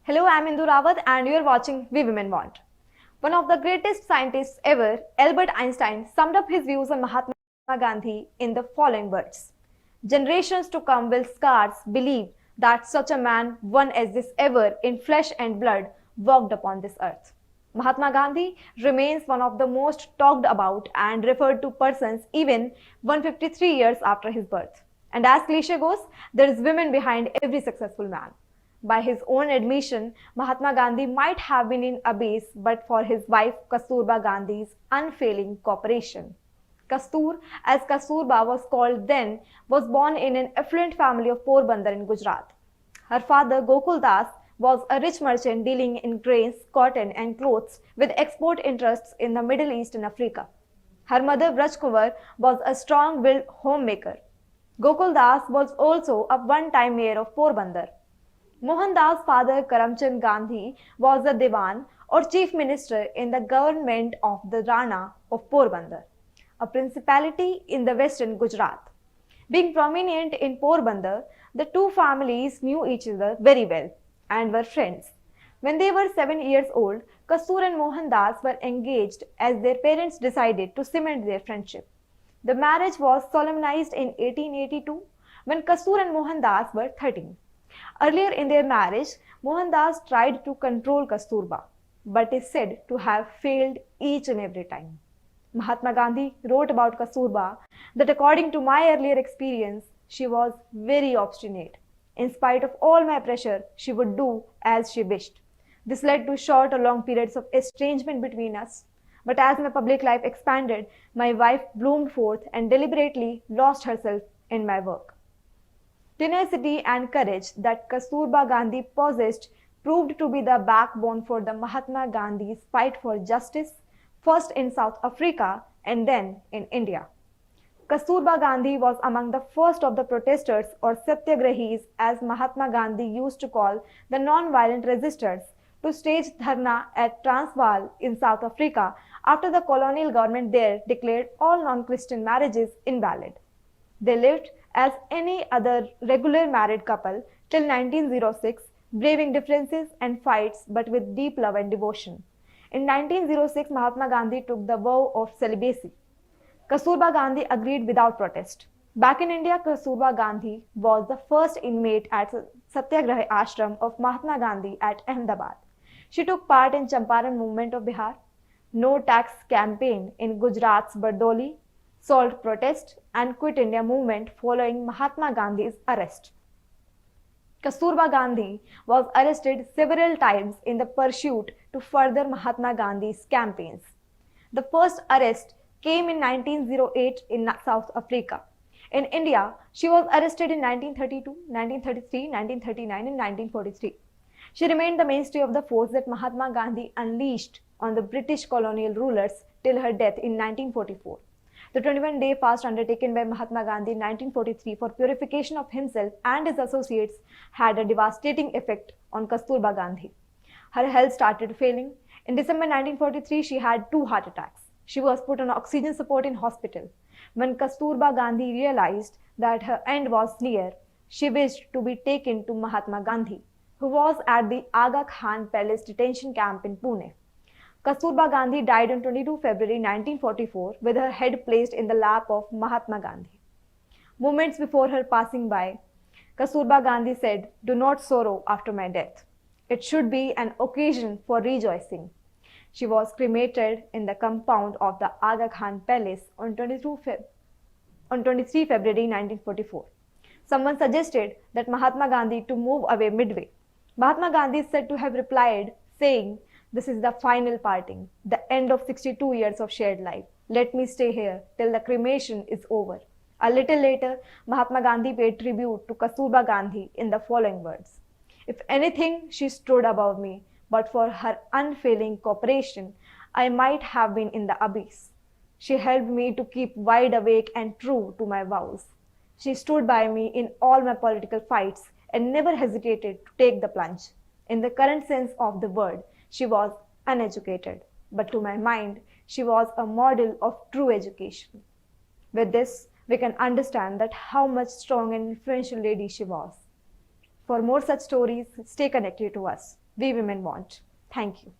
Hello, I'm Indu Rawat and you're watching We Women Want. One of the greatest scientists ever, Albert Einstein, summed up his views on Mahatma Gandhi in the following words. Generations to come will scarce believe that such a man, one as this ever, in flesh and blood, walked upon this earth. Mahatma Gandhi remains one of the most talked about and referred to persons even 153 years after his birth. And as cliche goes, there is women behind every successful man. By his own admission, Mahatma Gandhi might have been in abyss but for his wife Kasturba Gandhi's unfailing cooperation. Kastur, as Kasturba was called then, was born in an affluent family of Porbandar in Gujarat. Her father, Gokul Das, was a rich merchant dealing in grains, cotton, and clothes with export interests in the Middle East and Africa. Her mother, Braj Kunwar, was a strong willed homemaker. Gokul Das was also a one time mayor of Porbandar. Mohandas' father, Karamchand Gandhi, was a Diwan or chief minister in the government of the Rana of Porbandar, a principality in the western Gujarat. Being prominent in Porbandar, the two families knew each other very well and were friends. When they were 7 years old, Kastur and Mohandas were engaged as their parents decided to cement their friendship. The marriage was solemnized in 1882 when Kastur and Mohandas were 13. Earlier in their marriage, Mohandas tried to control Kasturba, but is said to have failed each and every time. Mahatma Gandhi wrote about Kasturba that according to my earlier experience, she was very obstinate. In spite of all my pressure, she would do as she wished. This led to short or long periods of estrangement between us. But as my public life expanded, my wife bloomed forth and deliberately lost herself in my work. Tenacity and courage that Kasturba Gandhi possessed proved to be the backbone for the Mahatma Gandhi's fight for justice, first in South Africa and then in India. Kasturba Gandhi was among the first of the protesters or satyagrahis, as Mahatma Gandhi used to call the non-violent resistors, to stage dharna at Transvaal in South Africa after the colonial government there declared all non-Christian marriages invalid. They lived as any other regular married couple till 1906, braving differences and fights but with deep love and devotion. In 1906, Mahatma Gandhi took the vow of celibacy. Kasturba Gandhi agreed without protest. Back in India, Kasturba Gandhi was the first inmate at Satyagraha Ashram of Mahatma Gandhi at Ahmedabad. She took part in Champaran movement of Bihar, no tax campaign in Gujarat's Bardoli, salt protest and quit India movement following Mahatma Gandhi's arrest. Kasturba Gandhi was arrested several times in the pursuit to further Mahatma Gandhi's campaigns. The first arrest came in 1908 in South Africa. In India, she was arrested in 1932, 1933, 1939 and 1943. She remained the mainstay of the force that Mahatma Gandhi unleashed on the British colonial rulers till her death in 1944. The 21-day fast undertaken by Mahatma Gandhi in 1943 for purification of himself and his associates had a devastating effect on Kasturba Gandhi. Her health started failing. In December 1943, she had 2 heart attacks. She was put on oxygen support in hospital. When Kasturba Gandhi realized that her end was near, she wished to be taken to Mahatma Gandhi, who was at the Aga Khan Palace detention camp in Pune. Kasturba Gandhi died on 22 February 1944 with her head placed in the lap of Mahatma Gandhi. Moments before her passing by, Kasturba Gandhi said, "Do not sorrow after my death. It should be an occasion for rejoicing." She was cremated in the compound of the Aga Khan Palace on 23 February 1944. Someone suggested that Mahatma Gandhi to move away midway. Mahatma Gandhi is said to have replied, saying, "This is the final parting, the end of 62 years of shared life. Let me stay here till the cremation is over." A little later, Mahatma Gandhi paid tribute to Kasturba Gandhi in the following words. "If anything, she stood above me, but for her unfailing cooperation, I might have been in the abyss. She helped me to keep wide awake and true to my vows. She stood by me in all my political fights and never hesitated to take the plunge. In the current sense of the word, she was uneducated, but to my mind, she was a model of true education." With this, we can understand that how much strong and influential lady she was. For more such stories, stay connected to us. we women want. Thank you.